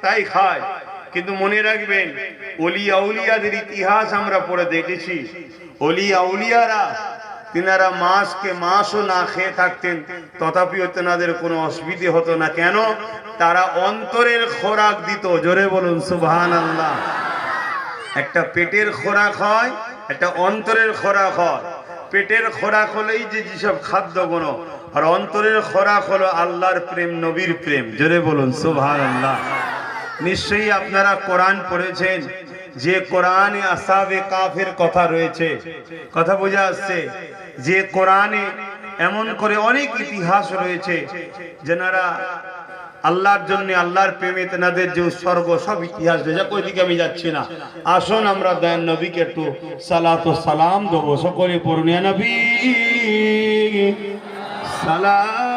তাই খায়। কিন্তু মনে রাখবেন, ওলি আউলিয়াদের ইতিহাস আমরা পড়ে দেখেছি, ওলি আউলিয়ারা তিনারা মাসও না খেয়ে থাকতেন, তথাপিও তেনাদের কোনো অসুবিধে হতো না। কেন? তারা অন্তরের খোরাক দিত। জোরে বলুন সুবহানাল্লাহ। একটা পেটের খোরাক হয়, একটা অন্তরের খোরাক হয়। পেটের খোরাক হলেই যে যেসব খাদ্যগুলো, আর অন্তরের খোরাক হলো আল্লাহর প্রেম, নবীর প্রেম। জোরে বলুন সুবহানাল্লাহ। নিশ্চয়ই আপনারা কোরআন পড়েছেন, যে কোরআনে আসহাবে কাফের কথা রয়েছে, কথা বোঝা আসছে, যে কোরআনে এমন করে অনেক ইতিহাস রয়েছে, যেনারা আল্লাহর জন্য, আল্লাহর প্রেমে তেনাদের যে উৎসর্গ, সব ইতিহাস রয়েছে। ওইদিকে আমি যাচ্ছি না, আসুন আমরা দয়াল নবীকে একটু সালাত ও সালাম দেবো। সকলে পড়ুন ইয়া নবী সালাম